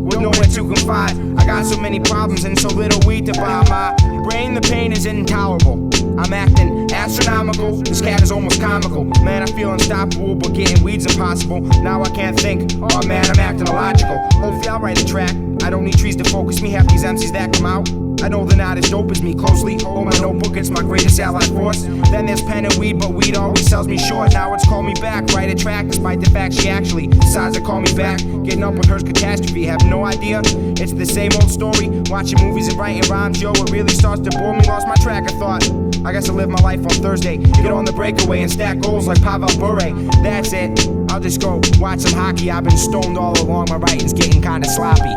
With nowhere to confide, I got so many problems and so little weed to buy. My brain, the pain is intolerable. I'm acting astronomical, this cat is almost comical. Man, I feel unstoppable, but getting weed's impossible. Now I can't think, oh man, I'm acting illogical. Hopefully I'll write a track, I don't need trees to focus me. Half these MCs that come out, I know they're not as dope as me. Closely hold my notebook, it's my greatest allied force. Then there's pen and weed, but weed always sells me short. Now it's call me back, write a track, despite the fact she actually decides to call me back. Getting up with her's catastrophe, have no idea. It's the same old story, watching movies and writing rhymes. Yo, it really starts to bore me, lost my track of thought. I guess I'll live my life on Thursday, get on the breakaway and stack goals like Pavel Bure. That's it, I'll just go watch some hockey. I've been stoned all along, my writing's getting kinda sloppy.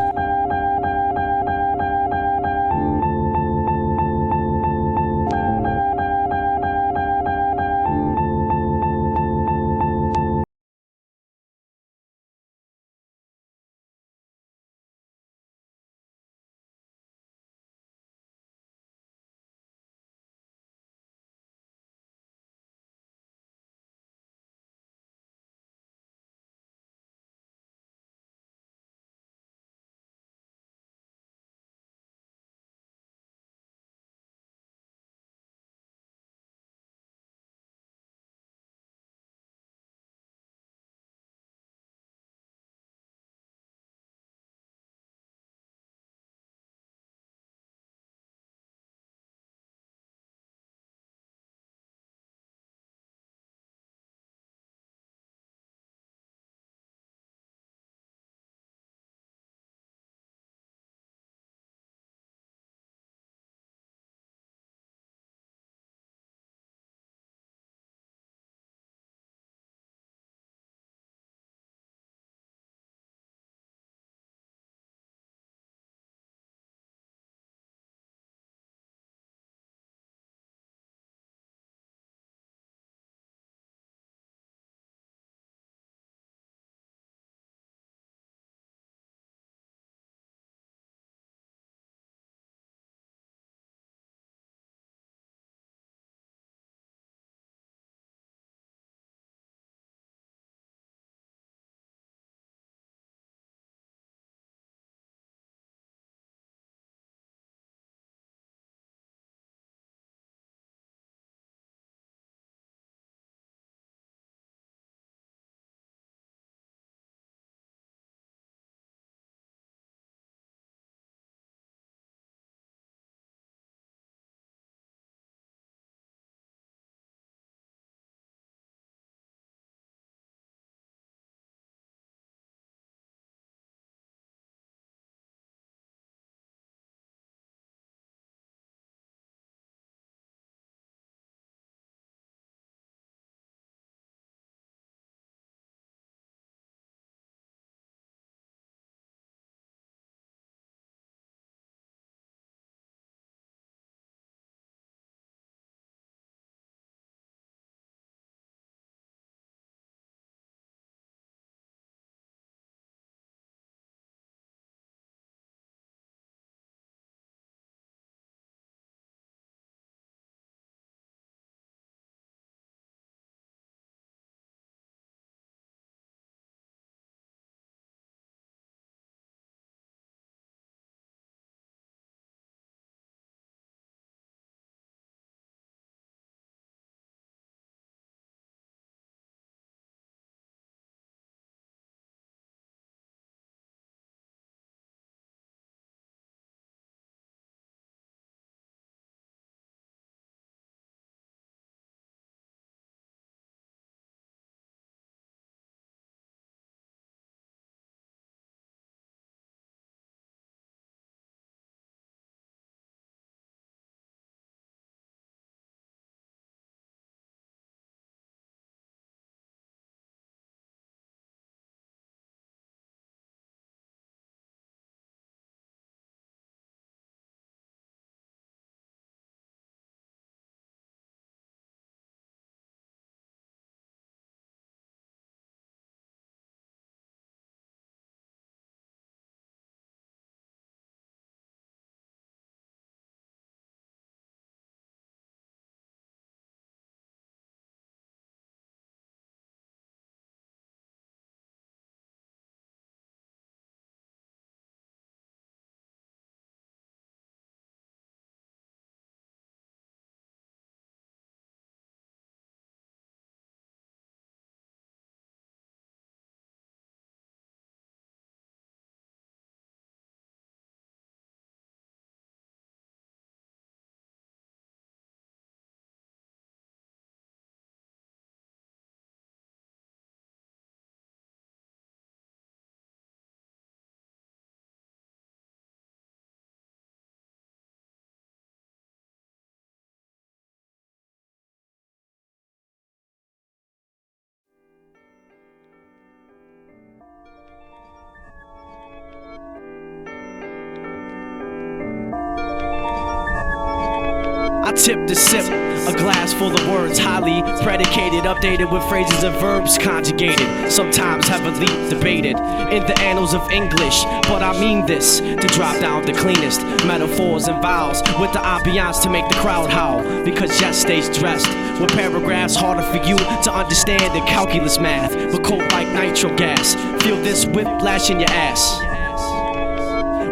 I tip to sip, a glass full of words, highly predicated, updated with phrases and verbs conjugated, sometimes heavily debated in the annals of English. But I mean this, to drop down the cleanest metaphors and vowels with the ambiance to make the crowd howl. Because yes, stays dressed with paragraphs harder for you to understand than calculus math, but cold like nitro gas. Feel this whiplash in your ass.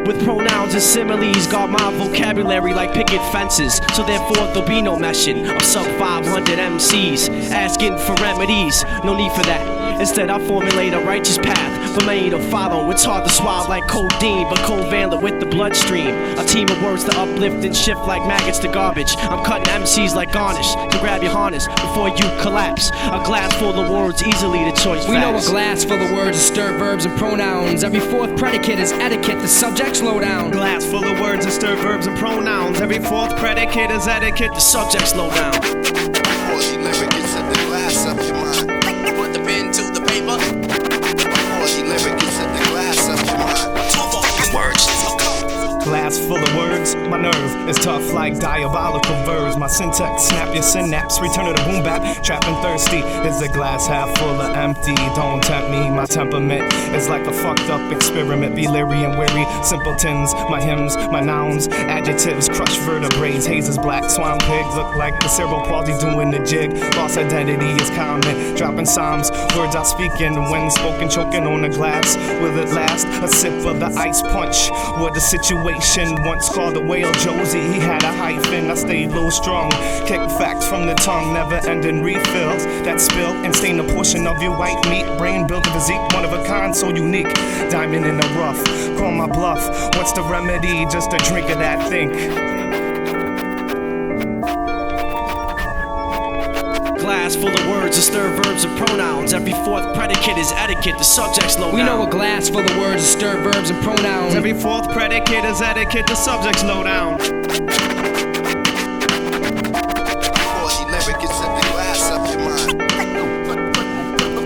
With pronouns and similes, guard my vocabulary like picket fences. So therefore there'll be no meshing of sub 500 MCs asking for remedies. No need for that. Instead I formulate a righteous path for many to follow. It's hard to swallow like codeine, but covalent with the bloodstream. A team of words to uplift and shift like maggots to garbage. I'm cutting MCs like garnish to grab your harness before you collapse. A glass full of words, easily the choice. We know a glass full of words is stir verbs and pronouns. Every fourth predicate is etiquette, the subject slow down. Glass full of words is stir verbs and pronouns. Every fourth predicate is etiquette, the subject slow down. Poetry lyric is at the glass up your mind. Put the pen to the paper. Poetry lyric is at the glass up your mind. Two fucking words. Glass full of words, my nerve is tough like diabolical verbs. My syntax snap your synapse, return to the boom bap. Trapping thirsty is a glass half full of empty. Don't tempt me, my temperament is like a fucked up experiment. Be leery and weary, simpletons, my hymns, my nouns, adjectives, crushed vertebrae. Haze is black, swamp pigs look like the cerebral palsy doing the jig. Lost identity is common, dropping psalms, words I speak in when spoken, choking on the glass. Will it last? A sip of the ice punch. What the situation once called a whale Josie, he had a hyphen, I stayed low strong. Kick facts from the tongue, never ending refills that spill and stain a portion of your white meat. Brain built a physique, one of a kind, so unique. Diamond in the rough, call my bluff. What's the remedy? Just a drink of that think. Glass full of words, is stir verbs and pronouns. Every fourth predicate is etiquette, the subject slow down. We know a glass full of words is stir verbs and pronouns. Every fourth predicate is etiquette, the subject slow down. Poetry lyric is at the glass up your mind.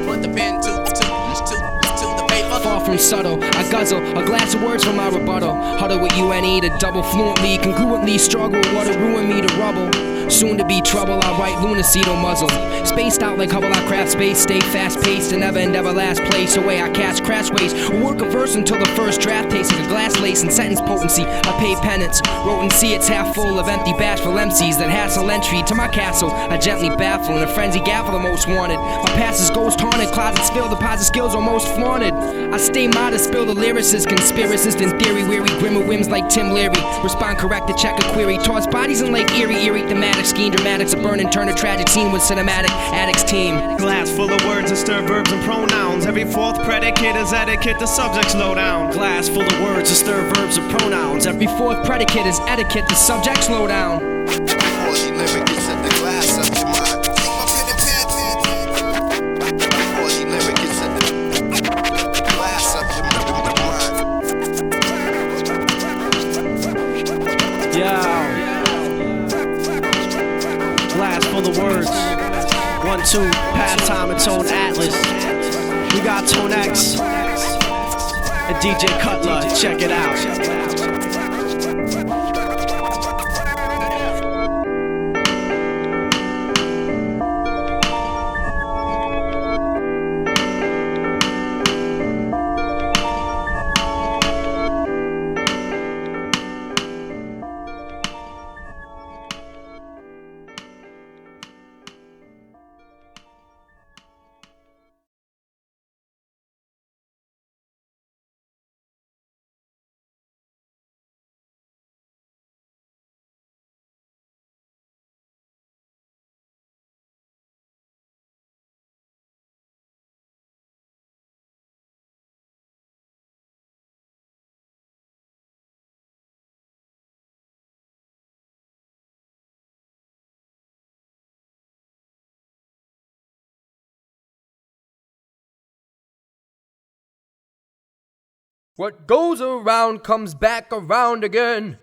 Put the pen to the paper. Far from subtle, I guzzle a glass of words for my rebuttal. Huddle with UNE to double fluently, congruently struggle with what'll ruin me to rubble. Soon to be trouble, I write lunacy, don't muzzle. Spaced out like Hubble, I craft space. Stay fast paced and never and ever last place. Away I cast crash waste. Work a verse until the first draft tastes like a glass lace and sentence potency. I pay penance. Wrote and see it's half full of empty bashful MCs that hassle entry to my castle. I gently baffle in a frenzy gaffle the most wanted. My past is ghost haunted, closets filled, deposit skills are most flaunted. I stay modest, spill the lyricist, conspiracist in theory, weary, grim with whims like Tim Leary. Respond correct to check a query. Toss bodies in Lake Erie, thematic scheme, dramatics, a burn and turn a tragic scene with cinematic addicts team. Glass full of words is stir verbs and pronouns. Every fourth predicate is etiquette, the subject slow down. Glass full of words is stir verbs and pronouns. Every fourth predicate is etiquette, the subject slow down. Poetry lyric is at the glass up your mind. Take my pen and pen. Poetry lyric is at the glass up your mind. Yo. Glass full of words. 1, 2, pastime and Tone Atlas. We got Tone X and DJ Cutler. Check it out. What goes around comes back around again.